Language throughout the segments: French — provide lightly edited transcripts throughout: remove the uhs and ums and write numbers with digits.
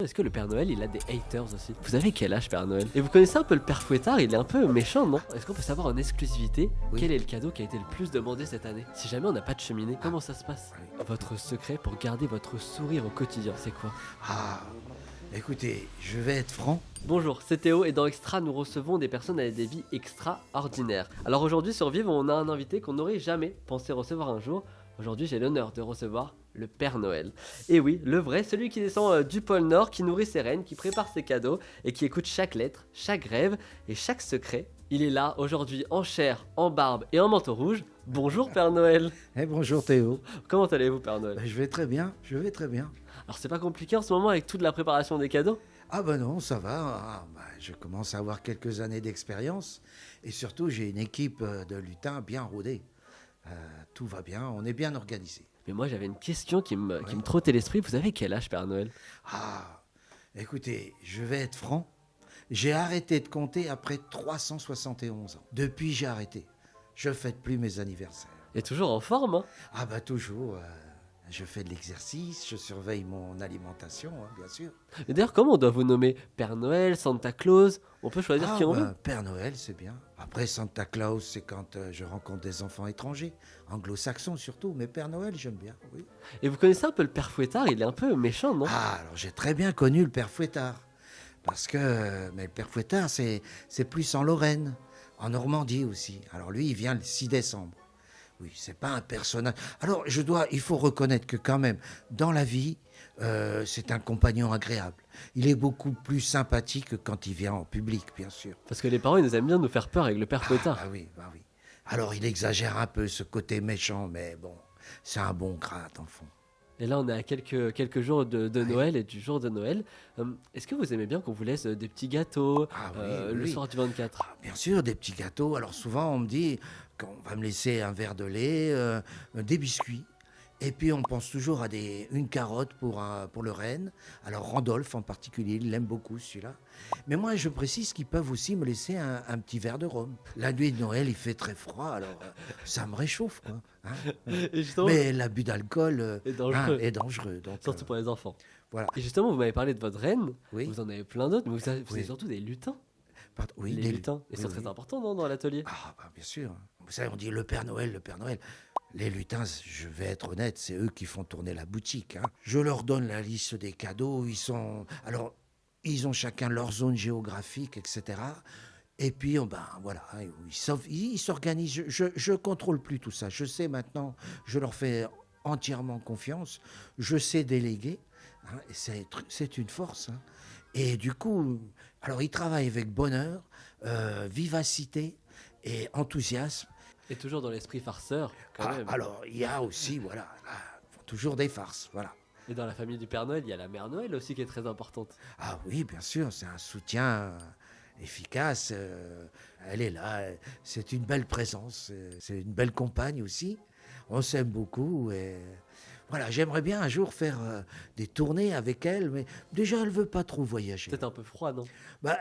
Est-ce que le Père Noël, il a des haters aussi? Vous avez quel âge, Père Noël? Et vous connaissez un peu le Père Fouettard, il est un peu méchant, non? Est-ce qu'on peut savoir en exclusivité Oui. quel est le cadeau qui a été le plus demandé cette année? Si jamais on n'a pas de cheminée, comment ça se passe? Oui. Votre secret pour garder votre sourire au quotidien, c'est quoi? Ah, écoutez, je vais être franc. Bonjour, c'est Théo et dans Extra, nous recevons des personnes avec des vies extraordinaires. Alors aujourd'hui sur Vive, on a un invité qu'on n'aurait jamais pensé recevoir un jour. Aujourd'hui, j'ai l'honneur de recevoir le Père Noël. Et oui, le vrai, celui qui descend du pôle Nord, qui nourrit ses reines, qui prépare ses cadeaux et qui écoute chaque lettre, chaque rêve et chaque secret. Il est là aujourd'hui en chair, en barbe et en manteau rouge. Bonjour Père Noël. Bonjour Théo. Comment allez-vous Père Noël? Je vais très bien, je vais très bien. Alors c'est pas compliqué en ce moment avec toute la préparation des cadeaux? Ah ben non, ça va. Je commence à avoir quelques années d'expérience. Et surtout, j'ai une équipe de lutins bien rodée. Tout va bien, on est bien organisé. Mais moi j'avais une question qui me trottait l'esprit. Vous avez quel âge Père Noël? Ah, écoutez, je vais être franc. J'ai arrêté de compter après 371 ans. Depuis, j'ai arrêté. Je fête plus mes anniversaires. Et toujours en forme, hein? Ah bah toujours. Je fais de l'exercice, je surveille mon alimentation, bien sûr. Et d'ailleurs, comment on doit vous nommer? Père Noël, Santa Claus? On peut choisir qui on veut? Père Noël, c'est bien. Après, Santa Claus, c'est quand je rencontre des enfants étrangers, anglo-saxons surtout, mais Père Noël, j'aime bien, oui. Et vous connaissez un peu le Père Fouettard? Il est un peu méchant, non? Alors j'ai très bien connu le Père Fouettard. Parce que mais le Père Fouettard, c'est plus en Lorraine, en Normandie aussi. Alors lui, il vient le 6 décembre. Oui, c'est pas un personnage. Alors, il faut reconnaître que quand même, dans la vie, c'est un compagnon agréable. Il est beaucoup plus sympathique que quand il vient en public, bien sûr. Parce que les parents, ils nous aiment bien nous faire peur avec le Père Fouettard. Oui. Alors, il exagère un peu ce côté méchant, mais bon, c'est un bon gras, en fond. Et là, on est à quelques jours de Noël et du jour de Noël. Est-ce que vous aimez bien qu'on vous laisse des petits gâteaux le soir du 24? Bien sûr, des petits gâteaux. Alors souvent, on me dit qu'on va me laisser un verre de lait, des biscuits. Et puis, on pense toujours à une carotte pour le renne. Alors, Randolph en particulier, il l'aime beaucoup, celui-là. Mais moi, je précise qu'ils peuvent aussi me laisser un petit verre de rhum. La nuit de Noël, il fait très froid, alors ça me réchauffe, quoi. Et justement, Mais l'abus d'alcool est dangereux. est dangereux. Donc, Surtout pour les enfants. voilà. Et justement, vous m'avez parlé de votre reine. Oui. Vous en avez plein d'autres, mais vous avez Oui. surtout des lutins. Oui, Les lutins. Et c'est très important, non, dans l'atelier? Bien sûr. Vous savez, on dit le Père Noël, le Père Noël. Les lutins, je vais être honnête, c'est eux qui font tourner la boutique. Je leur donne la liste des cadeaux. Ils ont chacun leur zone géographique, etc. Et puis, voilà, ils s'organisent. Je contrôle plus tout ça. Je sais maintenant, je leur fais entièrement confiance. Je sais déléguer. Et c'est une force. Et du coup, alors ils travaillent avec bonheur, vivacité et enthousiasme. Et toujours dans l'esprit farceur, quand même. Alors, il y a aussi, voilà, toujours des farces, voilà. Et dans la famille du Père Noël, il y a la Mère Noël aussi qui est très importante. Ah oui, bien sûr, c'est un soutien efficace. Elle est là, c'est une belle présence, c'est une belle compagne aussi. On s'aime beaucoup et voilà, j'aimerais bien un jour faire des tournées avec elle, mais déjà, elle veut pas trop voyager. Peut-être un peu froid, non?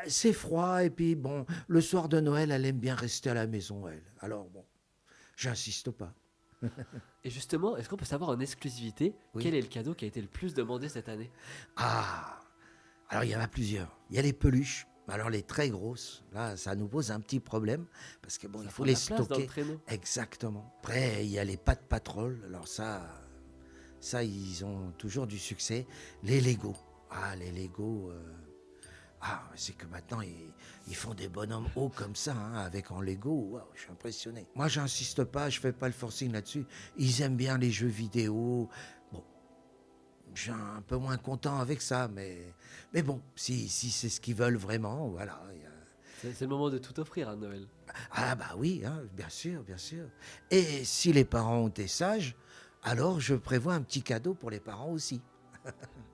C'est froid et puis bon, le soir de Noël, elle aime bien rester à la maison, elle. Alors bon, j'insiste pas. Et justement, est-ce qu'on peut savoir en exclusivité Oui. quel est le cadeau qui a été le plus demandé cette année? Alors il y en a plusieurs. Il y a les peluches. Alors les très grosses, là, ça nous pose un petit problème parce que bon, Ça il prend faut de les la place dans le stocker. traîneau. Exactement. Après, il y a les pattes patrol. Alors ça, ils ont toujours du succès. Les Lego. Les Lego. C'est que maintenant, ils font des bonhommes hauts comme ça, avec en Lego. Waouh, je suis impressionné. Moi, j'insiste pas, je fais pas le forcing là-dessus. Ils aiment bien les jeux vidéo. Bon, je suis un peu moins content avec ça, mais bon, si c'est ce qu'ils veulent vraiment, voilà. C'est le moment de tout offrir à Noël. Oui, bien sûr, bien sûr. Et si les parents ont été sages, alors je prévois un petit cadeau pour les parents aussi.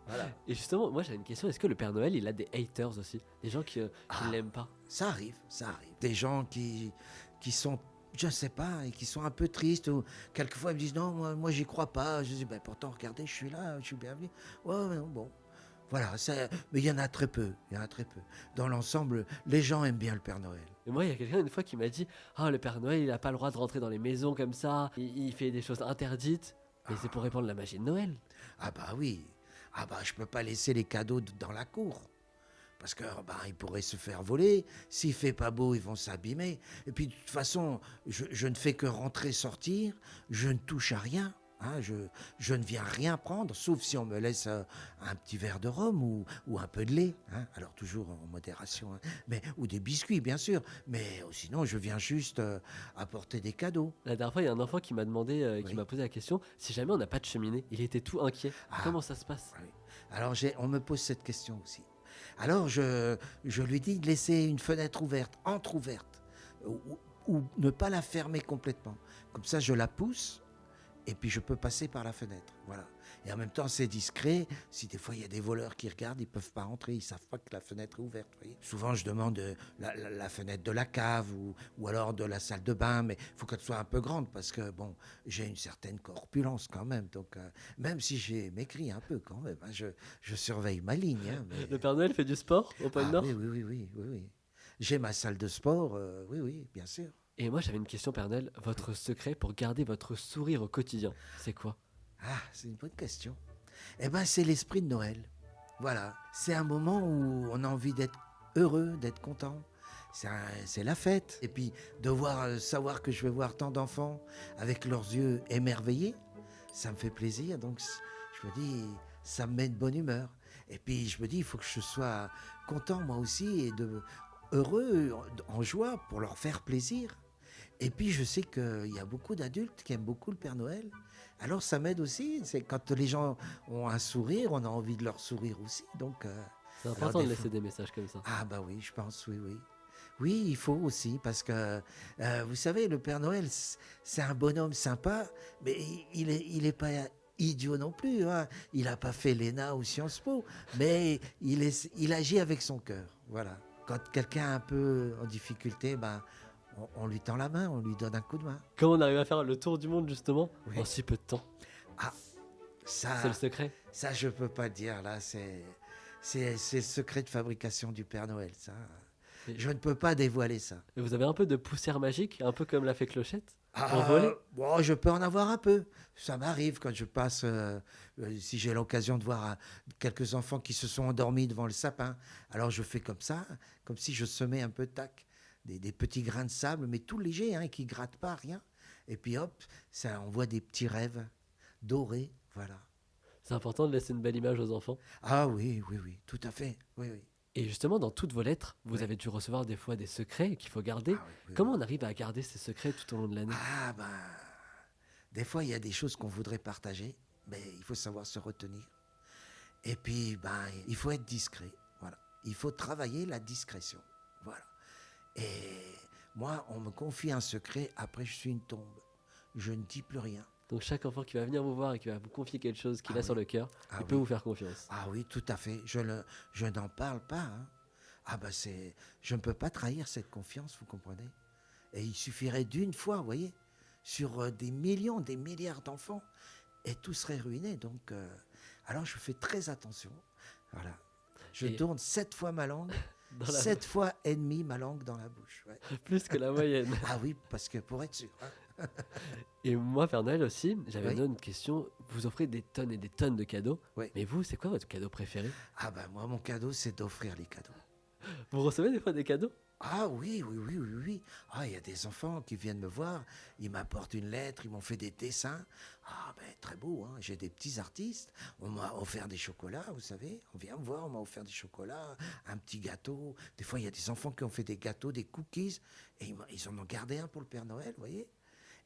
Voilà. Et justement, moi j'ai une question, est-ce que le Père Noël, il a des haters aussi? Des gens qui ne l'aiment pas? Ça arrive. Des gens qui sont, je ne sais pas, et qui sont un peu tristes. Ou quelquefois, ils me disent, non, moi j'y crois pas. Je dis, pourtant, regardez, je suis là, je suis bienvenu. Ouais, mais non, bon. Voilà, mais il y en a très peu. Dans l'ensemble, les gens aiment bien le Père Noël. Et moi, il y a quelqu'un une fois qui m'a dit, le Père Noël, il n'a pas le droit de rentrer dans les maisons comme ça, il fait des choses interdites. Mais c'est pour répandre la magie de Noël. Oui. Ah bah, je peux pas laisser les cadeaux dans la cour. Parce que ils pourraient se faire voler. S'il fait pas beau, ils vont s'abîmer. Et puis, de toute façon, je ne fais que rentrer, sortir. Je ne touche à rien. Hein, je ne viens rien prendre, sauf si on me laisse un petit verre de rhum ou un peu de lait. Hein, alors, toujours en modération. Hein, ou des biscuits, bien sûr. Mais sinon, je viens juste apporter des cadeaux. La dernière fois, il y a un enfant qui m'a demandé, qui Oui. m'a posé la question, si jamais on n'a pas de cheminée. Il était tout inquiet. Ah. Comment ça se passe? Oui. Alors, on me pose cette question aussi. Alors, je lui dis de laisser une fenêtre ouverte, entrouverte, ou ne pas la fermer complètement. Comme ça, je la pousse, et puis je peux passer par la fenêtre. Voilà. Et en même temps, c'est discret. Si des fois, il y a des voleurs qui regardent, ils ne peuvent pas rentrer. Ils ne savent pas que la fenêtre est ouverte. Voyez. Souvent, je demande la fenêtre de la cave ou alors de la salle de bain. Mais il faut qu'elle soit un peu grande parce que, bon, j'ai une certaine corpulence quand même. Donc, même si j'ai maigri un peu quand même, hein, je surveille ma ligne. Hein, mais... Le Père Noël fait du sport au Pôle Nord? Oui. J'ai ma salle de sport, oui, bien sûr. Et moi, j'avais une question, Père Noël. Votre secret pour garder votre sourire au quotidien, c'est quoi? Ah, c'est une bonne question. Eh ben, c'est l'esprit de Noël. Voilà. C'est un moment où on a envie d'être heureux, d'être content. C'est la fête. Et puis, savoir que je vais voir tant d'enfants avec leurs yeux émerveillés, ça me fait plaisir. Donc, je me dis, ça me met de bonne humeur. Et puis, je me dis, il faut que je sois content, moi aussi, et heureux, en joie, pour leur faire plaisir. Et puis, je sais qu'il y a beaucoup d'adultes qui aiment beaucoup le Père Noël. Alors, ça m'aide aussi. C'est quand les gens ont un sourire, on a envie de leur sourire aussi. Donc, C'est important de laisser des messages comme ça. ah bah oui, je pense, oui. Oui, il faut aussi, parce que, vous savez, le Père Noël, c'est un bonhomme sympa, mais il est pas idiot non plus. Hein. Il n'a pas fait l'ENA ou Sciences Po, mais il agit avec son cœur. Voilà. Quand quelqu'un est un peu en difficulté, on lui tend la main, on lui donne un coup de main. Comment on arrive à faire le tour du monde, justement, Oui. en si peu de temps? Ah, C'est ça, le secret. ça je peux pas le dire là. C'est le secret de fabrication du Père Noël. Ça, Et- je ne peux pas dévoiler ça. Et vous avez un peu de poussière magique, un peu comme l'a fait Clochette, pour voler? Bon, je peux en avoir un peu. Ça m'arrive quand je passe, si j'ai l'occasion de voir quelques enfants qui se sont endormis devant le sapin. Alors je fais comme ça, comme si je semais un peu de tac, des petits grains de sable, mais tout légers, hein, qui grattent pas, rien. Et puis hop, ça envoie des petits rêves dorés, voilà. C'est important de laisser une belle image aux enfants. Ah oui, tout à fait, oui. Et justement, dans toutes vos lettres, vous Oui. avez dû recevoir des fois des secrets qu'il faut garder. Ah oui. Comment on arrive à garder ces secrets tout au long de l'année? Ah des fois il y a des choses qu'on voudrait partager, mais il faut savoir se retenir. Et puis il faut être discret, voilà. Il faut travailler la discrétion, voilà. Et moi, on me confie un secret, après je suis une tombe. Je ne dis plus rien. Donc chaque enfant qui va venir vous voir et qui va vous confier quelque chose qu'il Ah a sur oui. le cœur, Ah il peut oui. vous faire confiance. Ah oui, tout à fait. Je n'en parle pas. Hein. Je ne peux pas trahir cette confiance, vous comprenez. Et il suffirait d'une fois, vous voyez, sur des millions, des milliards d'enfants, et tout serait ruiné. Donc, alors je fais très attention. Voilà. Je Et- tourne 7 fois ma langue, Dans la- 7 fois et demi ma langue dans la bouche. Ouais. Plus que la moyenne. Ah oui, parce que pour être sûr. Hein. Et moi, Père Noël aussi, j'avais Oui. une autre question. Vous offrez des tonnes et des tonnes de cadeaux. Oui. Mais vous, c'est quoi votre cadeau préféré? Moi, mon cadeau, c'est d'offrir les cadeaux. Vous recevez des fois des cadeaux? Ah oui. Ah, il y a des enfants qui viennent me voir, ils m'apportent une lettre, ils m'ont fait des dessins. Très beau, hein. J'ai des petits artistes. On m'a offert des chocolats, vous savez. On vient me voir, on m'a offert des chocolats, un petit gâteau. Des fois, il y a des enfants qui ont fait des gâteaux, des cookies, et ils en ont gardé un pour le Père Noël, vous voyez.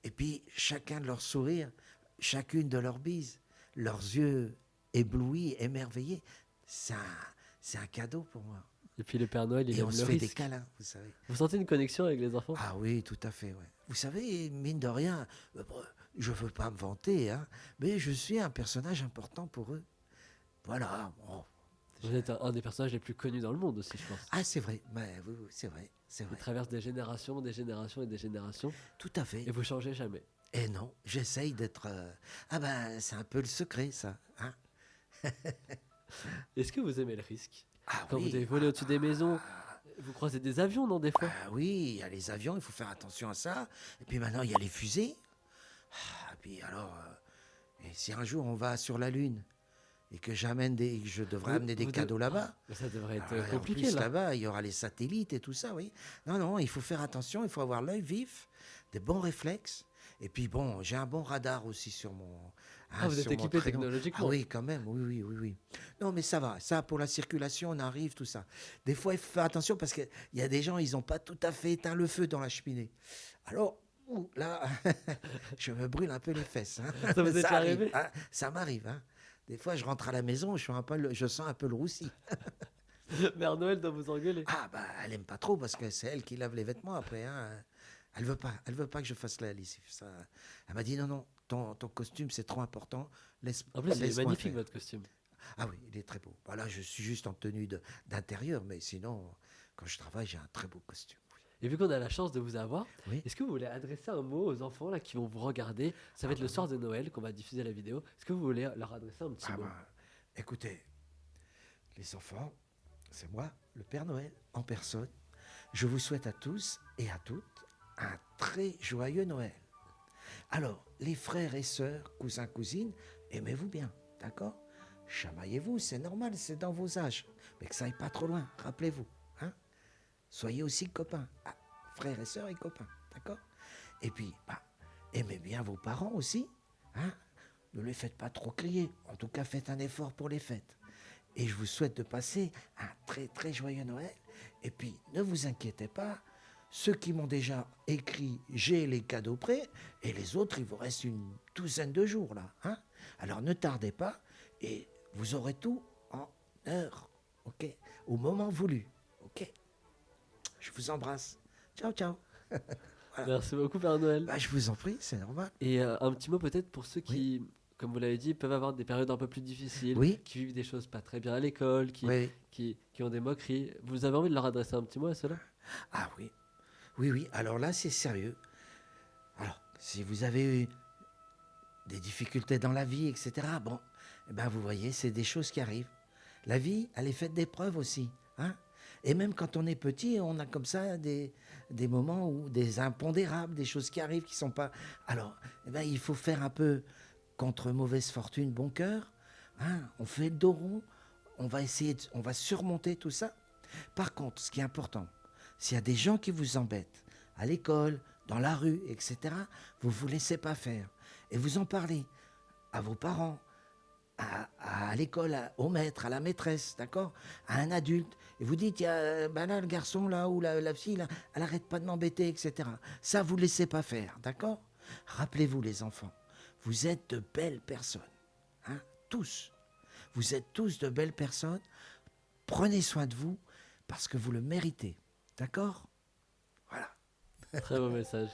Et puis, chacun de leurs sourires, chacune de leurs bises, leurs yeux éblouis, émerveillés, c'est un cadeau pour moi. Et puis le Père Noël, il Et aime on le se fait des risque. câlins, vous savez. Vous sentez une connexion avec les enfants? Ah oui, tout à fait, ouais. Vous savez, mine de rien, je veux pas me vanter, hein, mais je suis un personnage important pour eux. Voilà. Bon. Vous êtes un des personnages les plus connus dans le monde aussi, je pense. Ah, c'est vrai, mais oui, c'est vrai. Il traverse des générations et des générations, Tout à fait. et vous changez jamais. Et non, j'essaye d'être... c'est un peu le secret, ça. Hein. Est-ce que vous aimez le risque? Ah Quand oui. vous devez voler au-dessus des maisons, vous croisez des avions, non, des fois? Ah oui, il y a les avions, il faut faire attention à ça. Et puis maintenant, il y a les fusées. Et puis alors, et si un jour on va sur la Lune, et que je devrais amener des cadeaux là-bas. Ça devrait être Et en compliqué plus, là. là-bas, il y aura les satellites et tout ça, oui. Non, non, il faut faire attention, il faut avoir l'œil vif, des bons réflexes. Et puis bon, j'ai un bon radar aussi sur mon... Ah, vous êtes sur mon équipé traîneau. technologiquement. Ah oui, quand même, oui, oui, oui, oui. Non, mais ça va, ça, pour la circulation, on arrive, tout ça. Des fois, il faut faire attention parce qu'il y a des gens, ils n'ont pas tout à fait éteint le feu dans la cheminée. Alors, là, je me brûle un peu les fesses. Hein. Ça vous est arrive, arrivé? hein. Ça m'arrive. Hein. Des fois, je rentre à la maison, je sens un peu le roussi. Mère Noël doit vous engueuler. Ah, bah, elle aime pas trop parce que c'est elle qui lave les vêtements après. Hein. Elle veut pas que je fasse la lessive. Ça... Elle m'a dit non, non, ton costume, c'est trop important. En plus, il est laisse-moi magnifique faire. votre costume. Ah oui, il est très beau. Voilà, je suis juste en tenue d'intérieur, mais sinon, quand je travaille, j'ai un très beau costume. Et vu qu'on a la chance de vous avoir, Oui. est-ce que vous voulez adresser un mot aux enfants là qui vont vous regarder? Ça va être le soir de Noël qu'on va diffuser la vidéo. Est-ce que vous voulez leur adresser un petit Ah mot? ben, écoutez, les enfants, c'est moi, le Père Noël, en personne. Je vous souhaite à tous et à toutes un très joyeux Noël. Alors, les frères et sœurs, cousins, cousines, aimez-vous bien, d'accord? Chamaillez-vous, c'est normal, c'est dans vos âges. Mais que ça aille pas trop loin, rappelez-vous. Hein? Soyez aussi copains. Ah, frères et sœurs et copains, d'accord? Et puis, bah, aimez bien vos parents aussi. Hein? Ne les faites pas trop crier. En tout cas, faites un effort pour les fêtes. Et je vous souhaite de passer un très très joyeux Noël. Et puis, ne vous inquiétez pas. Ceux qui m'ont déjà écrit, j'ai les cadeaux prêts. Et les autres, il vous reste une douzaine de jours là. Hein? Alors ne tardez pas. Et vous aurez tout en heure. Ok? Au moment voulu. Ok? Je vous embrasse. Ciao, ciao. Merci beaucoup, Père Noël. Bah, je vous en prie, c'est normal. Et un petit mot peut-être pour ceux qui, comme vous l'avez dit, peuvent avoir des périodes un peu plus difficiles, Oui. qui vivent des choses pas très bien à l'école, Oui. qui ont des moqueries. Vous avez envie de leur adresser un petit mot à ceux-là? Ah oui. Oui, oui. Alors là, c'est sérieux. Alors, si vous avez eu des difficultés dans la vie, etc., bon, eh ben, vous voyez, c'est des choses qui arrivent. La vie, elle est faite d'épreuves aussi. Hein? Et même quand on est petit, on a comme ça des moments où des impondérables, des choses qui arrivent qui ne sont pas... Alors, eh ben, il faut faire un peu contre mauvaise fortune, bon cœur. Hein? On fait le dos rond, on va surmonter tout ça. Par contre, ce qui est important, s'il y a des gens qui vous embêtent, à l'école, dans la rue, etc., vous ne vous laissez pas faire. Et vous en parlez à vos parents, à l'école, au maître, à la maîtresse, d'accord? À un adulte. Et vous dites, ben là, le garçon, là, ou la fille, là, elle n'arrête pas de m'embêter, etc. Ça, vous ne laissez pas faire, d'accord? Rappelez-vous, les enfants, vous êtes de belles personnes. Hein? Tous. Vous êtes tous de belles personnes. Prenez soin de vous parce que vous le méritez. D'accord? Voilà. Très beau message.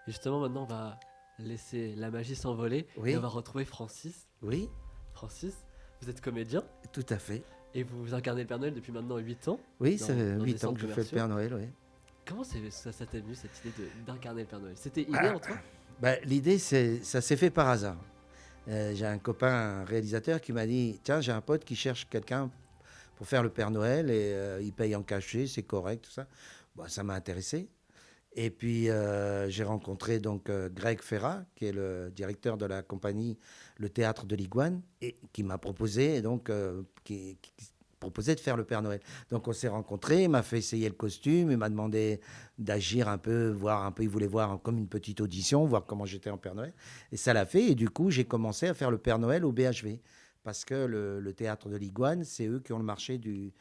Et justement, maintenant, on va laisser la magie s'envoler Oui. et on va retrouver Francis. Oui, Francis, vous êtes comédien tout à fait. et vous incarnez le Père Noël depuis maintenant 8 ans. Oui, Dans- ça fait dans des 8 ans centres que je fais le commerciaux. Père Noël, oui. Comment ça t'est venu cette idée d'incarner le Père Noël? C'était inné en toi? Ben, l'idée, ça s'est fait par hasard. J'ai un copain, un réalisateur, qui m'a dit, tiens, j'ai un pote qui cherche quelqu'un pour faire le Père Noël et il paye en cachet, c'est correct, tout ça. Bon, ça m'a intéressé. Et puis, j'ai rencontré donc Greg Ferrat, qui est le directeur de la compagnie Le Théâtre de l'Iguane, et qui m'a proposé, donc, qui proposait de faire le Père Noël. Donc, on s'est rencontrés, il m'a fait essayer le costume, il m'a demandé d'agir un peu, voir un peu, il voulait voir comme une petite audition, voir comment j'étais en Père Noël. Et ça l'a fait, et du coup, j'ai commencé à faire le Père Noël au BHV. Parce que le théâtre de l'Iguane, c'est eux qui ont le marché du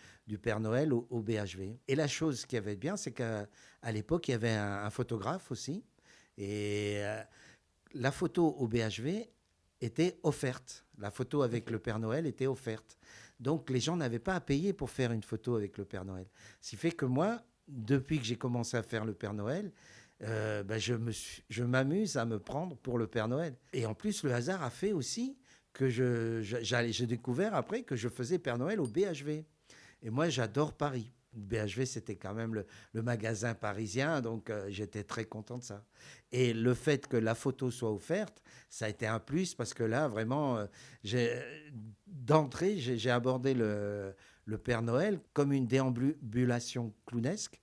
Père Noël au BHV. Et la chose qui avait de bien, c'est qu'à l'époque, il y avait un photographe aussi. Et la photo au BHV était offerte. La photo avec le Père Noël était offerte. Donc, les gens n'avaient pas à payer pour faire une photo avec le Père Noël. Ce qui fait que moi, depuis que j'ai commencé à faire le Père Noël, ben je m'amuse à me prendre pour le Père Noël. Et en plus, le hasard a fait aussi que j'ai découvert après que je faisais Père Noël au BHV. Et moi, j'adore Paris. Le BHV, c'était quand même le magasin parisien, donc j'étais très content de ça. Et le fait que la photo soit offerte, ça a été un plus, parce que là, vraiment, d'entrée, j'ai abordé le Père Noël comme une déambulation clownesque,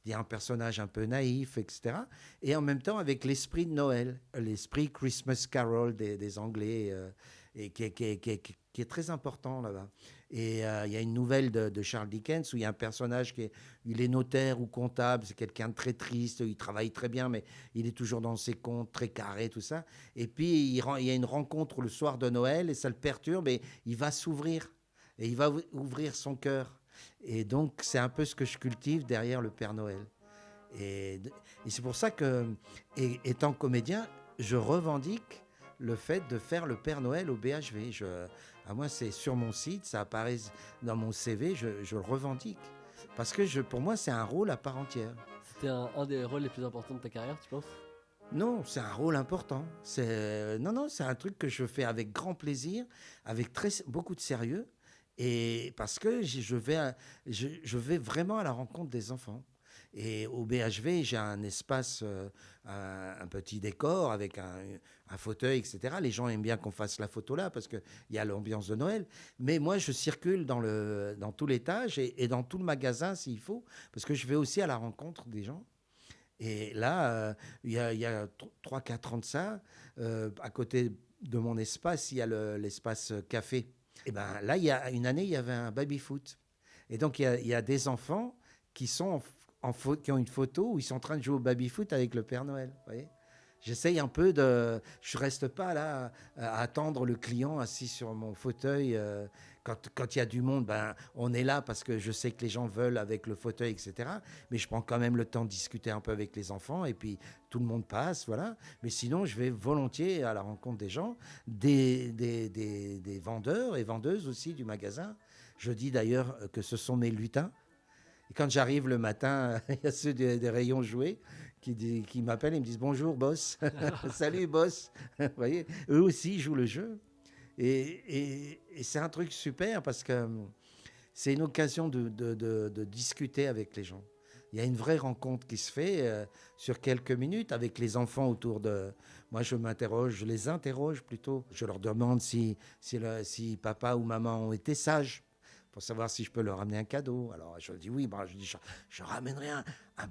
il y a un personnage un peu naïf, etc. Et en même temps avec l'esprit de Noël, l'esprit Christmas Carol des Anglais, et qui est très important là-bas. Et il y a une nouvelle de Charles Dickens où il y a un personnage il est notaire ou comptable, c'est quelqu'un de très triste, il travaille très bien, mais il est toujours dans ses comptes, très carré, tout ça. Et puis il y a une rencontre le soir de Noël et ça le perturbe et il va s'ouvrir et il va ouvrir son cœur. Et donc c'est un peu ce que je cultive derrière le Père Noël. Et c'est pour ça que, étant comédien, je revendique le fait de faire le Père Noël au BHV. À moi, c'est sur mon site, ça apparaît dans mon CV, je le revendique. Parce que pour moi, c'est un rôle à part entière. C'était un des rôles les plus importants de ta carrière, tu penses? Non, c'est un rôle important. Non, c'est un truc que je fais avec grand plaisir, avec beaucoup de sérieux, et parce que je vais vraiment à la rencontre des enfants. Et au BHV, j'ai un espace, un petit décor avec un fauteuil, etc. Les gens aiment bien qu'on fasse la photo là parce qu'il y a l'ambiance de Noël. Mais moi, je circule dans tout l'étage et dans tout le magasin s'il faut, parce que je vais aussi à la rencontre des gens. Et là, il y a 3-4 ans de ça, à côté de mon espace, il y a l'espace café. Et ben là, il y a une année, il y avait un baby-foot. Et donc, il y a des enfants qui qui ont une photo où ils sont en train de jouer au baby-foot avec le Père Noël. Vous voyez, j'essaye un peu de... Je ne reste pas là à attendre le client assis sur mon fauteuil. Quand il y a du monde, ben, on est là parce que je sais que les gens veulent avec le fauteuil, etc. Mais je prends quand même le temps de discuter un peu avec les enfants et puis tout le monde passe, voilà. Mais sinon, je vais volontiers à la rencontre des gens, des vendeurs et vendeuses aussi du magasin. Je dis d'ailleurs que ce sont mes lutins. Et quand j'arrive le matin, il y a ceux des rayons jouets qui m'appellent et me disent « Bonjour, boss. » Salut, boss. Vous voyez, eux aussi jouent le jeu. Et c'est un truc super parce que c'est une occasion de discuter avec les gens. Il y a une vraie rencontre qui se fait sur quelques minutes avec les enfants autour de... Moi, je les interroge plutôt. Je leur demande si papa ou maman ont été sages, pour savoir si je peux leur amener un cadeau. Alors, je dis oui, je dis je ramènerai un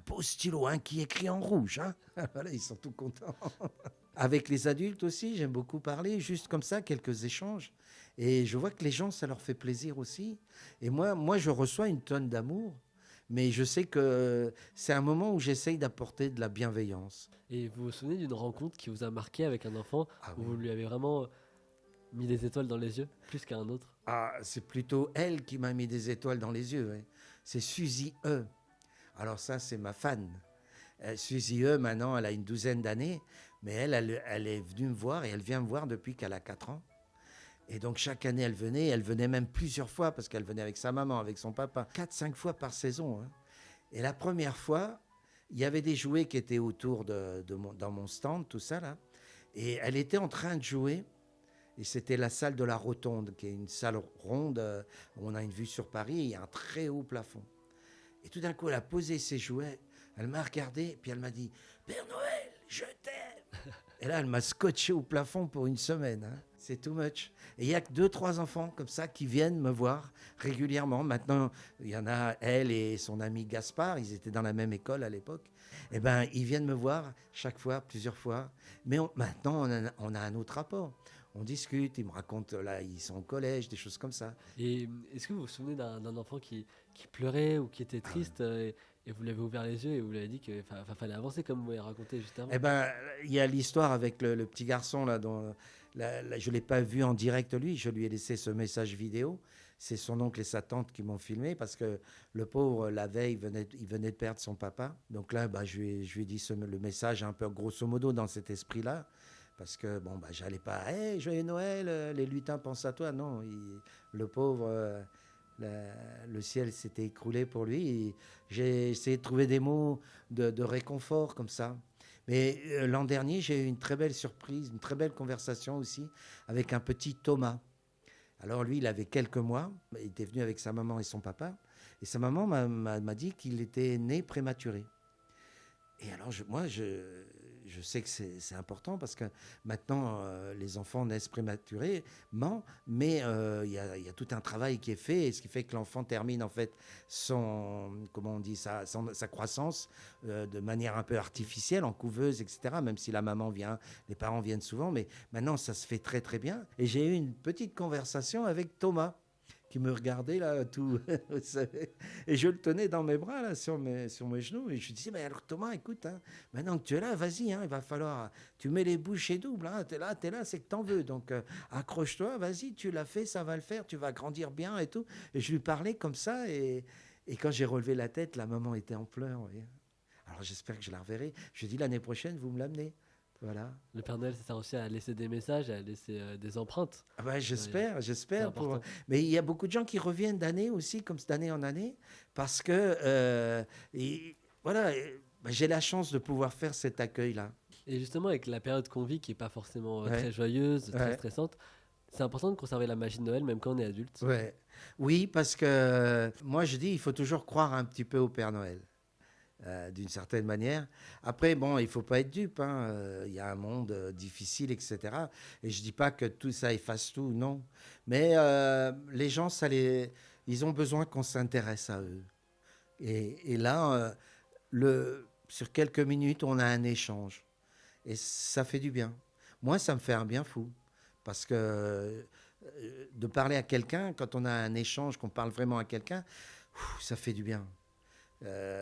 beau stylo qui écrit en rouge. Hein. Voilà, ils sont tout contents. Avec les adultes aussi, j'aime beaucoup parler, juste comme ça, quelques échanges. Et je vois que les gens, ça leur fait plaisir aussi. Et moi je reçois une tonne d'amour, mais je sais que c'est un moment où j'essaye d'apporter de la bienveillance. Et vous vous souvenez d'une rencontre qui vous a marqué avec un enfant où Oui. vous lui avez vraiment mis des étoiles dans les yeux, plus qu'à un autre? C'est plutôt elle qui m'a mis des étoiles dans les yeux. Ouais. C'est Suzy E. Alors ça, c'est ma fan. Suzy E, maintenant, elle a une 12aine d'années, mais elle est venue me voir et elle vient me voir depuis qu'elle a 4 ans. Et donc chaque année, elle venait même plusieurs fois parce qu'elle venait avec sa maman, avec son papa, 4-5 fois par saison. Hein. Et la première fois, il y avait des jouets qui étaient autour dans mon stand, tout ça là. Et elle était en train de jouer. Et c'était la salle de la Rotonde, qui est une salle ronde où on a une vue sur Paris et il y a un très haut plafond. Et tout d'un coup, elle a posé ses jouets, elle m'a regardé, puis elle m'a dit « Père Noël, je t'aime !» Et là, elle m'a scotché au plafond pour une semaine. Hein. C'est too much. Et il y a que 2-3 enfants comme ça qui viennent me voir régulièrement. Maintenant, il y en a, elle et son ami Gaspard, ils étaient dans la même école à l'époque. Eh ben, ils viennent me voir chaque fois, plusieurs fois. Mais maintenant, on a un autre rapport. On discute, ils me racontent, là, ils sont au collège, des choses comme ça. Et est-ce que vous vous souvenez d'un enfant qui pleurait ou qui était triste et vous l'avez ouvert les yeux et vous lui avez dit qu'il fallait avancer comme vous l'avez raconté juste avant? Eh ben, il y a l'histoire avec le petit garçon, là, dont je ne l'ai pas vu en direct, lui. Je lui ai laissé ce message vidéo. C'est son oncle et sa tante qui m'ont filmé parce que le pauvre, la veille, il venait de perdre son papa. Donc là, je lui ai dit le message un peu grosso modo dans cet esprit-là. Parce que, j'allais pas, « Hey, joyeux Noël, les lutins pensent à toi ». Non, le pauvre, le ciel s'était écroulé pour lui. J'ai essayé de trouver des mots de réconfort comme ça. Mais l'an dernier, j'ai eu une très belle surprise, une très belle conversation aussi avec un petit Thomas. Alors lui, il avait quelques mois, il était venu avec sa maman et son papa. Et sa maman m'a dit qu'il était né prématuré. Et alors, je sais que c'est important parce que maintenant, les enfants naissent prématurément, mais il y a tout un travail qui est fait, et ce qui fait que l'enfant termine en fait comment on dit, sa croissance de manière un peu artificielle, en couveuse, etc. Même si la maman vient, les parents viennent souvent, mais maintenant ça se fait très très bien. Et j'ai eu une petite conversation avec Thomas, qui me regardait là, tout, vous savez. Et je le tenais dans mes bras là, sur mes genoux, et je lui disais, mais alors Thomas, écoute, hein, maintenant que tu es là, vas-y, hein, il va falloir, tu mets les bouchées doubles, hein, t'es là, c'est que t'en veux, donc accroche-toi, vas-y, tu l'as fait, ça va le faire, tu vas grandir bien et tout. Et je lui parlais comme ça, et quand j'ai relevé la tête, la maman était en pleurs, vous voyez. Alors j'espère que je la reverrai. Je lui ai dit, l'année prochaine, vous me l'amenez. Voilà. Le Père Noël, ça sert aussi à laisser des messages, à laisser des empreintes. Ah bah, C'est j'espère. important. Mais il y a beaucoup de gens qui reviennent d'année aussi, comme d'année en année, parce que voilà, bah, j'ai la chance de pouvoir faire cet accueil-là. Et justement, avec la période qu'on vit, qui est pas forcément Ouais. très joyeuse, très Ouais. stressante, c'est important de conserver la magie de Noël, même quand on est adulte. Ouais. Oui, parce que moi je dis, il faut toujours croire un petit peu au Père Noël. D'une certaine manière. Après, bon, il ne faut pas être dupe, hein. Il y a un monde difficile, etc. Et je ne dis pas que tout ça efface tout, non. Mais les gens, ils ont besoin qu'on s'intéresse à eux. Et là, sur quelques minutes, on a un échange. Et ça fait du bien. Moi, ça me fait un bien fou. Parce que de parler à quelqu'un, quand on a un échange, qu'on parle vraiment à quelqu'un, ça fait du bien.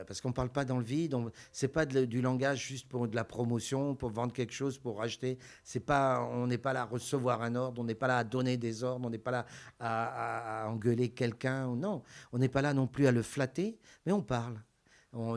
Parce qu'on ne parle pas dans le vide, c'est pas du langage juste pour de la promotion, pour vendre quelque chose, pour acheter. On n'est pas là à recevoir un ordre, on n'est pas là à donner des ordres, on n'est pas là à engueuler quelqu'un. Non, on n'est pas là non plus à le flatter, mais on parle.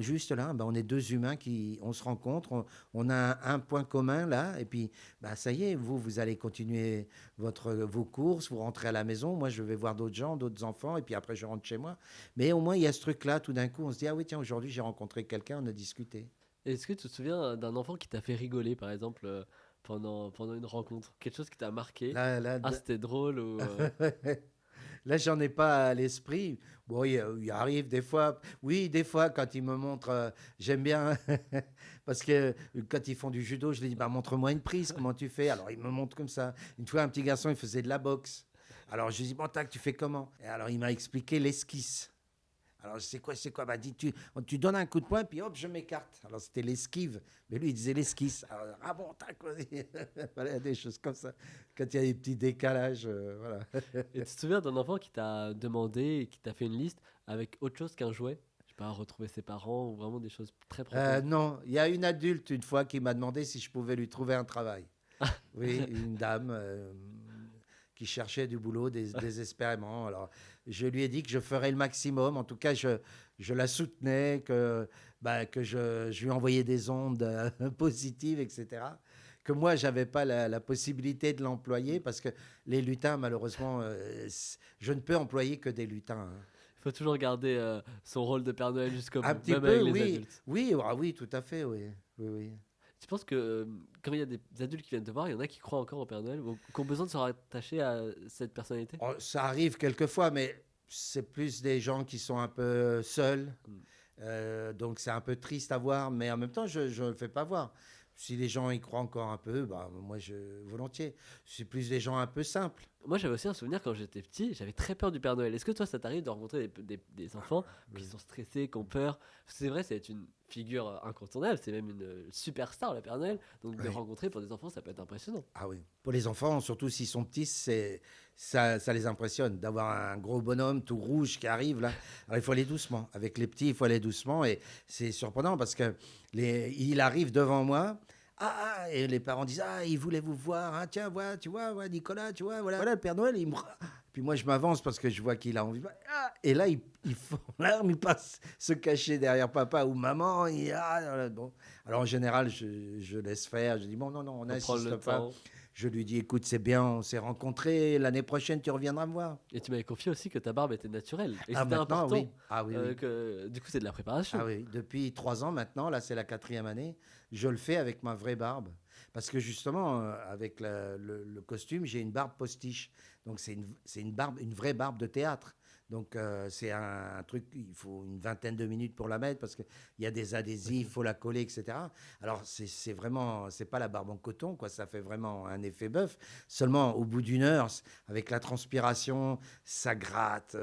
Juste là, on est deux humains on se rencontre, on a un point commun là, et puis ça y est, vous allez continuer vos courses, vous rentrez à la maison, moi je vais voir d'autres gens, d'autres enfants, et puis après je rentre chez moi. Mais au moins il y a ce truc-là, tout d'un coup on se dit, ah oui tiens, aujourd'hui j'ai rencontré quelqu'un, on a discuté. Est-ce que tu te souviens d'un enfant qui t'a fait rigoler, par exemple, pendant une rencontre? Quelque chose qui t'a marqué? Là, Ah, c'était drôle ou... là, j'en ai pas à l'esprit. Bon, il arrive des fois. Oui, des fois, quand ils me montrent, j'aime bien. Parce que quand ils font du judo, je leur dis, montre-moi une prise, comment tu fais? Alors, ils me montrent comme ça. Une fois, un petit garçon, il faisait de la boxe. Alors, je lui dis, bon, tac, tu fais comment? Et alors, il m'a expliqué l'esquisse. Alors, c'est quoi? Dis, tu donnes un coup de poing, puis hop, je m'écarte. Alors, c'était l'esquive. Mais lui, il disait l'esquisse. Alors, ah bon, tac, voilà, des choses comme ça. Quand il y a des petits décalages, voilà. Et tu te souviens d'un enfant qui t'a demandé, qui t'a fait une liste avec autre chose qu'un jouet? Je sais pas, retrouver ses parents ou vraiment des choses très profondes. Non, il y a une adulte une fois qui m'a demandé si je pouvais lui trouver un travail. Oui, une dame qui cherchait du boulot désespérément. Alors, je lui ai dit que je ferais le maximum. En tout cas, je la soutenais, que je lui envoyais des ondes positives, etc. Que moi, je n'avais pas la possibilité de l'employer parce que les lutins, malheureusement, je ne peux employer que des lutins. Hein. Il faut toujours garder son rôle de Père Noël jusqu'au Un bout, petit même peu, avec les oui. adultes. Oui, ah oui, tout à fait, oui. Oui, oui. Tu penses que quand il y a des adultes qui viennent te voir, il y en a qui croient encore au Père Noël ou qui ont besoin de se rattacher à cette personnalité? Oh, ça arrive quelquefois, mais c'est plus des gens qui sont un peu seuls. Mm. Donc c'est un peu triste à voir, mais en même temps, je ne le fais pas voir. Si les gens y croient encore un peu, moi, volontiers. C'est plus des gens un peu simples. Moi, j'avais aussi un souvenir quand j'étais petit, j'avais très peur du Père Noël. Est-ce que toi, ça t'arrive de rencontrer des enfants qui sont stressés, qui ont peur? Parce que c'est vrai, c'est une figure incontournable, c'est même une superstar, le Père Noël. Donc, de Oui. rencontrer pour des enfants, ça peut être impressionnant. Ah oui. Pour les enfants, surtout s'ils sont petits, ça les impressionne d'avoir un gros bonhomme tout rouge qui arrive là. Alors il faut aller doucement. Avec les petits, il faut aller doucement. Et c'est surprenant parce que il arrive devant moi. Et les parents disent, il voulait vous voir. Ah, tiens, tu vois, Nicolas, tu vois, voilà le Père Noël. Puis moi, je m'avance parce que je vois qu'il a envie. Et là, ils font l'arme, ils passent se cacher derrière papa ou maman. Bon. Alors en général, je laisse faire. Je dis, bon, non, on On prend n'insiste le pas. temps. Je lui dis, écoute, c'est bien, on s'est rencontrés. L'année prochaine, tu reviendras me voir. Et tu m'avais confié aussi que ta barbe était naturelle. Et c'était Maintenant, important. oui. Ah oui, oui. Du coup, c'est de la préparation. Ah oui, depuis 3 ans maintenant, là c'est la 4e année, je le fais avec ma vraie barbe. Parce que justement, avec le costume, j'ai une barbe postiche. Donc c'est une barbe, une vraie barbe de théâtre. Donc c'est un truc, il faut une vingtaine de minutes pour la mettre parce qu'il y a des adhésifs, il faut la coller, etc. Alors c'est vraiment, c'est pas la barbe en coton, quoi. Ça fait vraiment un effet bœuf. Seulement au bout d'une heure, avec la transpiration, ça gratte,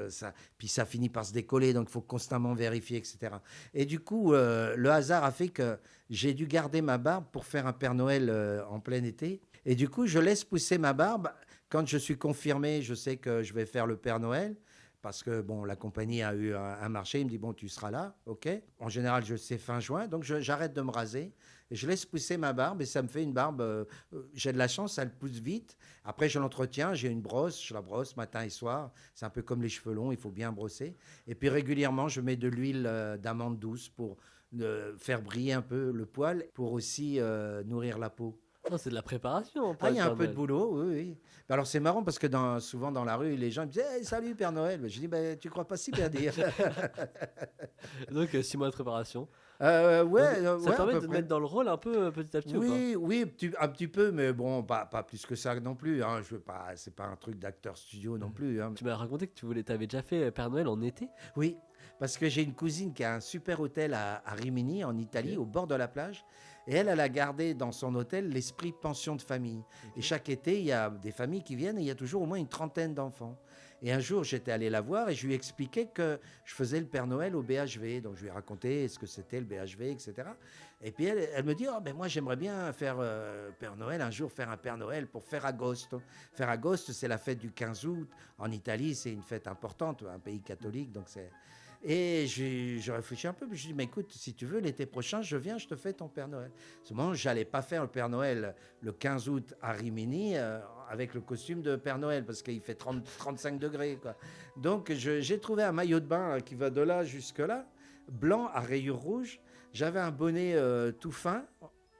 puis ça finit par se décoller, donc il faut constamment vérifier, etc. Et du coup, le hasard a fait que j'ai dû garder ma barbe pour faire un Père Noël en plein été. Et du coup, je laisse pousser ma barbe. Quand je suis confirmé, je sais que je vais faire le Père Noël. Parce que bon, la compagnie a eu un marché, il me dit bon, tu seras là, ok. En général, je sais fin juin, donc j'arrête de me raser et je laisse pousser ma barbe et ça me fait une barbe. J'ai de la chance, elle pousse vite. Après, je l'entretiens, j'ai une brosse, je la brosse matin et soir. C'est un peu comme les cheveux longs, il faut bien brosser. Et puis régulièrement, je mets de l'huile d'amande douce pour faire briller un peu le poil, pour aussi nourrir la peau. Non, c'est de la préparation pour Ah, il le y a un Père peu de Noël. boulot, oui, oui. Ben alors c'est marrant parce que souvent dans la rue, les gens me disent hey, salut Père Noël. Ben, je dis ben, tu crois pas si bien dire. Donc 6 mois de préparation. Ouais, Donc, ça ouais, à permet peu de te près. mettre dans le rôle un peu petit à petit ou pas? Oui, oui, un petit peu, mais bon, pas plus que ça non plus. Hein. Je veux pas, c'est pas un truc d'acteur studio non plus. Hein. Tu m'as raconté que t'avais déjà fait Père Noël en été. Oui, parce que j'ai une cousine qui a un super hôtel à Rimini, en Italie, Ok. au bord de la plage. Et elle a gardé dans son hôtel l'esprit pension de famille. Et chaque été, il y a des familles qui viennent et il y a toujours au moins une trentaine d'enfants. Et un jour, j'étais allé la voir et je lui ai expliqué que je faisais le Père Noël au BHV. Donc, je lui ai raconté ce que c'était le BHV, etc. Et puis, elle me dit, oh, ben moi, j'aimerais bien faire Père Noël, un jour faire un Père Noël pour Ferragosto. Ferragosto, c'est la fête du 15 août. En Italie, c'est une fête importante, un pays catholique, donc c'est... Et je réfléchis un peu, puis je dis, mais écoute, si tu veux, l'été prochain, je viens, je te fais ton Père Noël. Seulement, je n'allais pas faire le Père Noël le 15 août à Rimini avec le costume de Père Noël, parce qu'il fait 35 degrés. Quoi. Donc, j'ai trouvé un maillot de bain qui va de là jusque là, blanc à rayures rouges. J'avais un bonnet tout fin,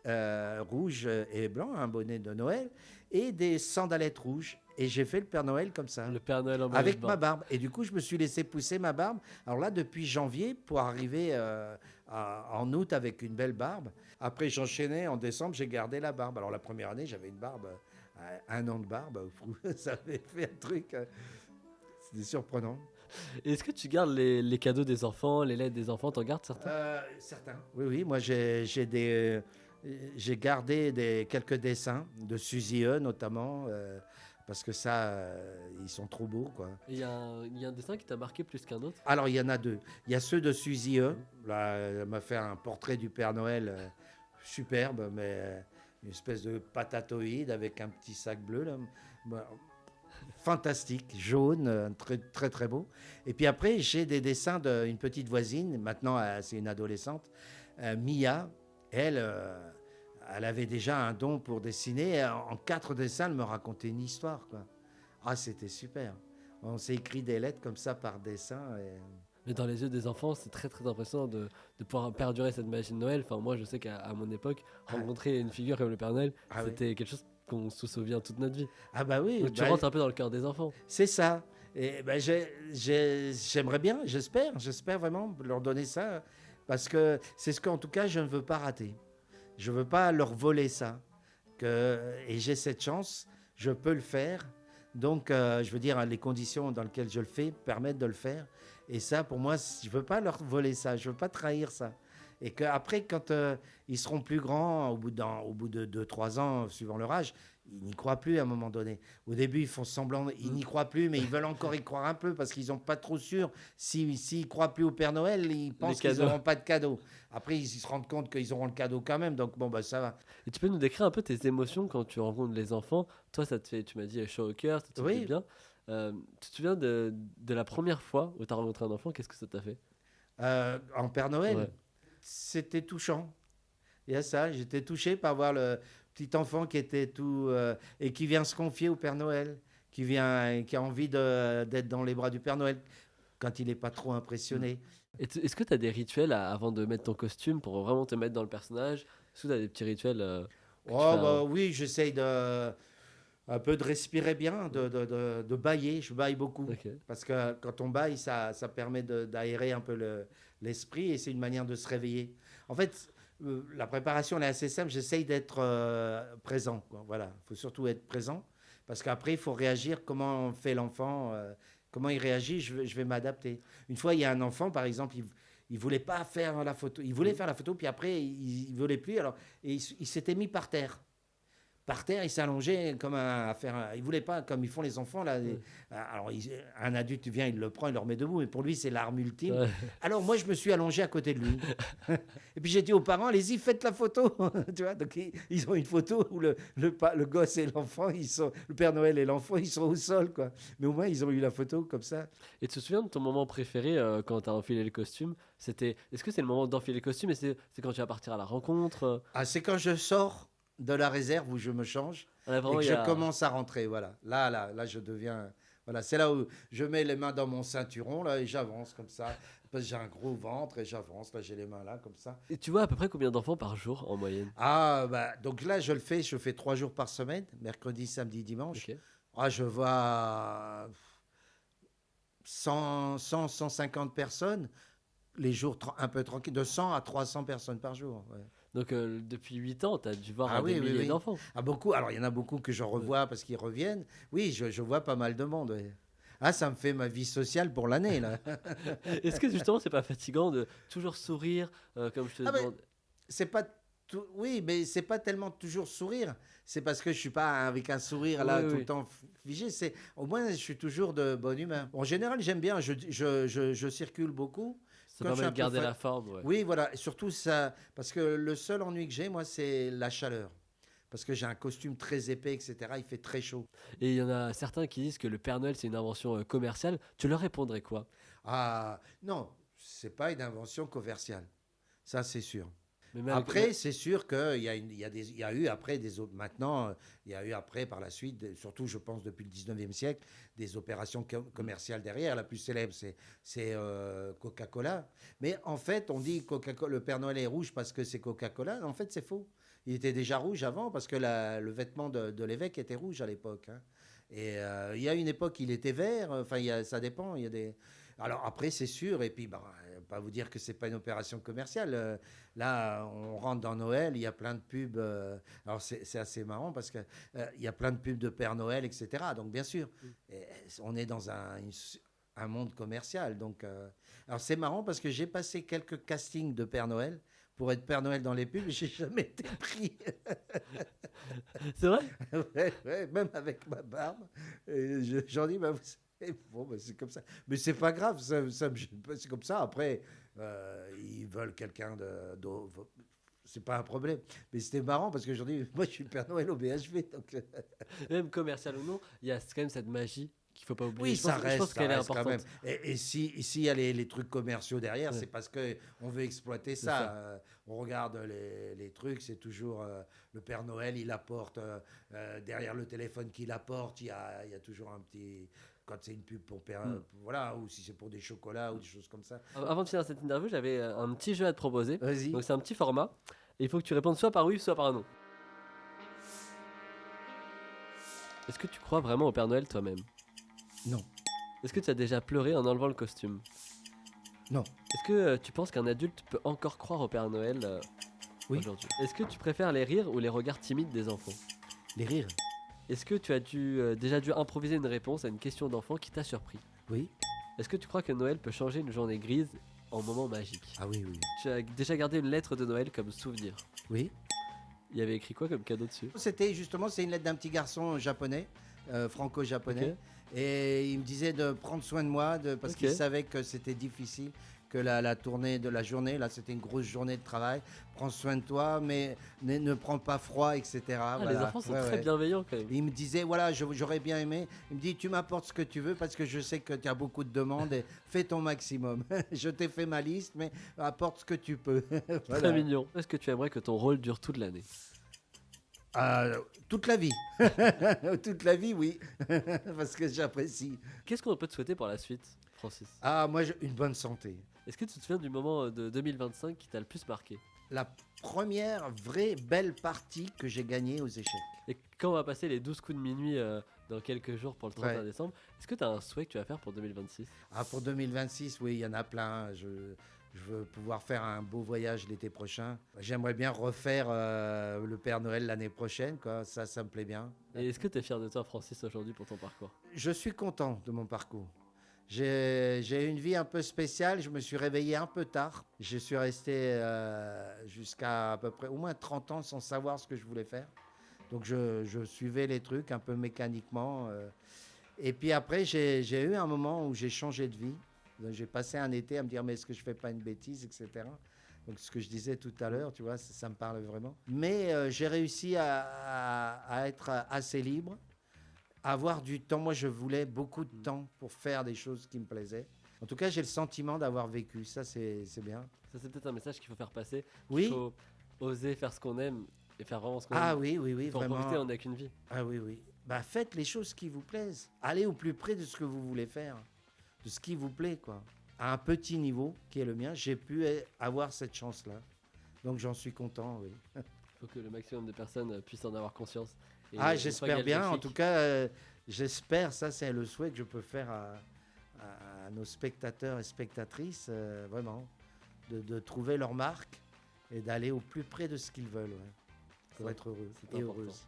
rouge et blanc, un bonnet de Noël, et des sandalettes rouges. Et j'ai fait le Père Noël comme ça. Le Père Noël en maillot de Avec bain. ma barbe. Et du coup, je me suis laissé pousser ma barbe. Alors là, depuis janvier, pour arriver en août avec une belle barbe. Après, j'enchaînais. En décembre, j'ai gardé la barbe. Alors la première année, j'avais une barbe, un an de barbe. Ça avait fait un truc. C'était surprenant. Et est-ce que tu gardes les cadeaux des enfants, les lettres des enfants, t'en gardes certains? Certains. Oui, oui. Moi, j'ai gardé quelques dessins de Suzy E, notamment. Parce que ça, ils sont trop beaux, quoi. Il y a un dessin qui t'a marqué plus qu'un autre? Alors, il y en a deux. Il y a ceux de Suzy E. Là, elle m'a fait un portrait du Père Noël superbe, mais une espèce de patatoïde avec un petit sac bleu. Là. Bon, fantastique, jaune, très, très, très beau. Et puis après, j'ai des dessins d'une petite voisine. Maintenant, c'est une adolescente, Mia. Elle... elle avait déjà un don pour dessiner. En 4 dessins, elle me racontait une histoire. Quoi. Ah, c'était super. On s'est écrit des lettres comme ça par dessin. Mais dans les yeux des enfants, c'est très très impressionnant de pouvoir perdurer cette magie de Noël. Enfin, moi, je sais qu'à mon époque, rencontrer une figure comme le Père Noël, c'était quelque chose qu'on se souvient toute notre vie. Ah bah oui. Donc tu rentres un peu dans le cœur des enfants. C'est ça. Et ben, j'aimerais bien, j'espère vraiment leur donner ça. Parce que c'est ce qu'en tout cas, je ne veux pas rater. Je ne veux pas leur voler ça. Et j'ai cette chance, je peux le faire. Donc, je veux dire, les conditions dans lesquelles je le fais permettent de le faire. Et ça, pour moi, je ne veux pas leur voler ça, je ne veux pas trahir ça. Et qu'après, quand ils seront plus grands, au bout de 2-3 ans, suivant leur âge, ils n'y croient plus à un moment donné. Au début, ils font semblant, ils n'y croient plus, mais ils veulent encore y croire un peu parce qu'ils n'ont pas trop sûr. S'ils ne croient plus au Père Noël, ils pensent qu'ils n'auront pas de cadeau. Après, ils se rendent compte qu'ils auront le cadeau quand même, donc bon, bah ça va. Et tu peux nous décrire un peu tes émotions quand tu rencontres les enfants? Toi, ça te fait, tu m'as dit, chaud au cœur, ça te fait bien. Tu te souviens de la première fois où tu as rencontré un enfant? Qu'est-ce que ça t'a fait? En Père Noël, c'était touchant. Il y a ça, j'étais touché par voir le petit enfant qui était tout... et qui vient se confier au Père Noël, qui a envie d'être dans les bras du Père Noël quand il n'est pas trop impressionné. Est-ce que tu as des rituels avant de mettre ton costume pour vraiment te mettre dans le personnage? Est-ce que tu as des petits rituels oui, j'essaye un peu de respirer bien, de bâiller. Je bâille beaucoup. Okay. Parce que quand on bâille, ça permet d'aérer un peu l'esprit et c'est une manière de se réveiller. En fait, la préparation elle est assez simple. J'essaye d'être présent. Quoi. Voilà, il faut surtout être présent. Parce qu'après, il faut réagir comment fait l'enfant comment il réagit, je vais m'adapter. Une fois, il y a un enfant, par exemple, il voulait pas faire la photo. Il voulait faire la photo, puis après, il voulait plus. Alors, et il s'était mis par terre. Par terre, il s'allongeait comme il voulait pas, comme ils font les enfants là. Alors, un adulte vient, il le prend, il le remet debout. Et pour lui, c'est l'arme ultime. Ouais. Alors, moi, je me suis allongé à côté de lui. Et puis, j'ai dit aux parents, allez-y, faites la photo. Tu vois, donc, ils ont une photo où le gosse et l'enfant, le Père Noël et l'enfant, ils sont au sol, quoi. Mais au moins, ils ont eu la photo comme ça. Et tu te souviens de ton moment préféré quand tu as enfilé le costume? Est-ce que c'est le moment d'enfiler le costume et c'est quand tu vas partir à la rencontre? Ah, c'est quand je sors de la réserve où je me change Ouais, et vraiment, que il y je a... commence à rentrer. Voilà. Là, je deviens. Voilà, c'est là où je mets les mains dans mon ceinturon là et j'avance comme ça. Parce que j'ai un gros ventre et j'avance. Là, j'ai les mains là comme ça. Et tu vois à peu près combien d'enfants par jour en moyenne? Ah, bah, donc là, je fais 3 jours par semaine, mercredi, samedi, dimanche. Ok. Ah, je vois 150 personnes, les jours un peu tranquilles, de 100 à 300 personnes par jour. Ouais. Donc depuis 8 ans, tu as dû voir Ah des oui, oui, milliers oui. d'enfants. Ah, beaucoup. Alors, il y en a beaucoup que je revois parce qu'ils reviennent. Oui, je vois pas mal de monde. Oui. Ah, ça me fait ma vie sociale pour l'année, là. Est-ce que justement, c'est pas fatigant de toujours sourire comme je te Ah, mais demande? c'est pas tout. Oui, mais c'est pas tellement toujours sourire. C'est parce que je suis pas avec un sourire là Oui, tout oui. le temps figé. Au moins, je suis toujours de bonne humeur. En général, j'aime bien. Je circule beaucoup. Ça Quand je suis permet un de peu garder la forme, ouais. Oui, voilà. Et surtout ça, parce que le seul ennui que j'ai, moi, c'est la chaleur. Parce que j'ai un costume très épais, etc. Il fait très chaud. Et il y en a certains qui disent que le Père Noël, c'est une invention commerciale. Tu leur répondrais quoi? Ah, non, c'est pas une invention commerciale. Ça, c'est sûr. Mais Après, c'est sûr qu'il y a, il y a eu après des autres. Maintenant, il y a eu après, par la suite, surtout, je pense, depuis le 19e siècle, des opérations commerciales derrière. La plus célèbre, c'est Coca-Cola. Mais en fait, on dit Coca-Cola, le Père Noël est rouge parce que c'est Coca-Cola. En fait, c'est faux. Il était déjà rouge avant parce que le vêtement de l'évêque était rouge à l'époque. Hein. Et il y a une époque, il était vert. Enfin, ça dépend. Il y a des. Alors après, c'est sûr. Et puis, bah, pas vous dire que c'est pas une opération commerciale. Là, on rentre dans Noël, il y a plein de pubs. Alors c'est assez marrant parce que il y a plein de pubs de Père Noël, etc. Donc bien sûr, on est dans un monde commercial. Donc, alors c'est marrant parce que j'ai passé quelques castings de Père Noël pour être Père Noël dans les pubs, j'ai jamais été pris. c'est vrai? Ouais, ouais, même avec ma barbe. Et j'en dis, bah, vous savez, bon, bah, c'est comme ça. Mais c'est pas grave, ça me gêne pas, c'est comme ça. Après, ils veulent quelqu'un c'est pas un problème. Mais c'était marrant parce que j'en dis, moi je suis Père Noël au BHV. Donc, Même commercial ou non, il y a quand même cette magie qu'il faut pas oublier. oui, Je pense ça qu'elle est reste quand même. importante. Et s'il y a les trucs commerciaux derrière, Ouais, c'est parce qu'on veut exploiter c'est ça. ça. On regarde les trucs, c'est toujours le Père Noël, il apporte, derrière le téléphone qu'il apporte, il y a toujours un petit. Quand c'est une pub pour Père. Voilà, ou si c'est pour des chocolats ou des choses comme ça. Avant de finir cette interview, j'avais un petit jeu à te proposer. Vas-y. Donc c'est un petit format. Et il faut que tu répondes soit par oui, soit par non. Est-ce que tu crois vraiment au Père Noël toi-même? Non. Est-ce que tu as déjà pleuré en enlevant le costume? Non. Est-ce que tu penses qu'un adulte peut encore croire au Père Noël Oui. aujourd'hui? Est-ce que tu préfères les rires ou les regards timides des enfants? Les rires. Est-ce que tu as déjà dû improviser une réponse à une question d'enfant qui t'a surpris? Oui. Est-ce que tu crois que Noël peut changer une journée grise en moment magique? Ah oui, oui. Tu as déjà gardé une lettre de Noël comme souvenir? Oui. Il y avait écrit quoi comme cadeau dessus? C'était justement, c'est une lettre d'un petit garçon japonais, franco-japonais. Ok. Et il me disait de prendre soin de moi parce Ok. qu'il savait que c'était difficile, que la tournée de la journée, là c'était une grosse journée de travail. Prends soin de toi, mais ne prends pas froid, etc. Ah, Voilà. les enfants sont Ouais, très ouais. bienveillants quand même. Il me disait, voilà, j'aurais bien aimé. Il me dit, tu m'apportes ce que tu veux parce que je sais que tu as beaucoup de demandes et fais ton maximum. Je t'ai fait ma liste, mais apporte ce que tu peux. Très Voilà. mignon. Est-ce que tu aimerais que ton rôle dure toute l'année? Toute la vie. Toute la vie, oui. Parce que j'apprécie. Qu'est-ce qu'on peut te souhaiter pour la suite, Francis? Ah, moi, une bonne santé. Est-ce que tu te souviens du moment de 2025 qui t'a le plus marqué? La première vraie belle partie que j'ai gagnée aux échecs. Et quand on va passer les 12 coups de minuit dans quelques jours pour le 31 Ouais. décembre, est-ce que tu as un souhait que tu vas faire pour 2026? Ah, pour 2026, oui, il y en a plein. Je veux pouvoir faire un beau voyage l'été prochain. J'aimerais bien refaire le Père Noël l'année prochaine, quoi. Ça me plaît bien. Et est-ce que tu es fier de toi, Francis, aujourd'hui pour ton parcours? Je suis content de mon parcours. J'ai eu une vie un peu spéciale. Je me suis réveillé un peu tard. Je suis resté jusqu'à à peu près au moins 30 ans sans savoir ce que je voulais faire. Donc je suivais les trucs un peu mécaniquement. Et puis après, j'ai eu un moment où j'ai changé de vie. Donc, j'ai passé un été à me dire, mais est-ce que je fais pas une bêtise, etc. Donc ce que je disais tout à l'heure, tu vois, ça me parle vraiment. Mais j'ai réussi à être assez libre, à avoir du temps. Moi, je voulais beaucoup de temps pour faire des choses qui me plaisaient. En tout cas, j'ai le sentiment d'avoir vécu. Ça, c'est bien. Ça, c'est peut-être un message qu'il faut faire passer. Il Oui. faut oser faire ce qu'on aime et faire vraiment ce qu'on Ah aime. oui, oui, oui, Il faut en vraiment. profiter, on n'a qu'une vie. Ah oui, oui. Bah, faites les choses qui vous plaisent. Allez au plus près de ce que vous voulez faire, de ce qui vous plaît, quoi. À un petit niveau, qui est le mien, j'ai pu avoir cette chance-là. Donc j'en suis content, oui. Il faut que le maximum de personnes puissent en avoir conscience. Et Ah, une fois j'espère qu'il y a le bien. En déclic, tout cas, j'espère, ça c'est le souhait que je peux faire à nos spectateurs et spectatrices, vraiment, de trouver leur marque et d'aller au plus près de ce qu'ils veulent, ouais, pour c'est- être heureux c'est et important. heureuse.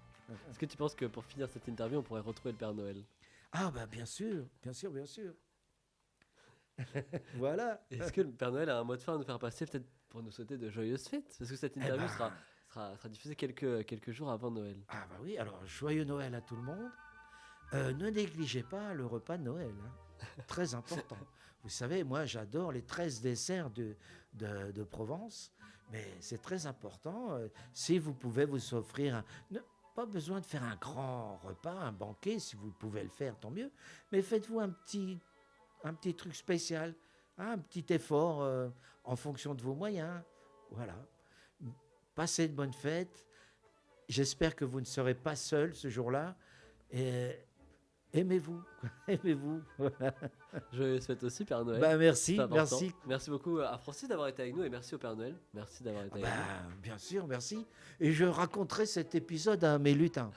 Est-ce que tu penses que pour finir cette interview, on pourrait retrouver le Père Noël? Ah bah bien sûr, bien sûr, bien sûr. Voilà. Est-ce que le Père Noël a un mot de fin à nous faire passer, peut-être pour nous souhaiter de joyeuses fêtes? Parce que cette Eh interview ben, sera diffusée quelques jours avant Noël. ah bah oui, alors joyeux Noël à tout le monde. Ne négligez pas le repas de Noël, hein. Très important. Vous savez, moi j'adore les 13 desserts de Provence, mais c'est très important. Si vous pouvez vous offrir pas besoin de faire un grand repas, un banquet, si vous pouvez le faire, tant mieux. Mais faites-vous un petit truc spécial, hein, un petit effort en fonction de vos moyens. Voilà. Passez de bonnes fêtes. J'espère que vous ne serez pas seul ce jour-là. Et aimez-vous. Aimez-vous. Voilà. Joyeuses fêtes aussi, Père Noël. Bah, C'est merci, important. merci. Merci beaucoup à Francis d'avoir été avec nous et merci au Père Noël. Merci d'avoir été avec nous. Bah, bien sûr, merci. Et je raconterai cet épisode à mes lutins.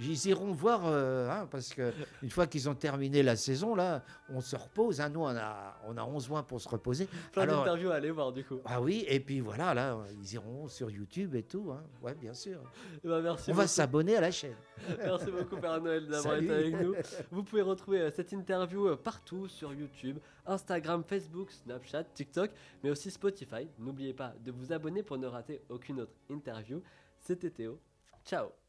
Ils iront voir, hein, parce que une fois qu'ils ont terminé la saison, là, on se repose. Hein. Nous, on a 11 mois pour se reposer. Plein Alors, d'interviews à aller voir du coup. ah oui, et puis voilà, là, ils iront sur YouTube et tout. Hein. Ouais, bien sûr. Eh ben, merci On va beaucoup. s'abonner à la chaîne. Merci beaucoup Père Noël d'avoir Salut. été avec nous. Vous pouvez retrouver cette interview partout sur YouTube, Instagram, Facebook, Snapchat, TikTok, mais aussi Spotify. N'oubliez pas de vous abonner pour ne rater aucune autre interview. C'était Théo. Ciao.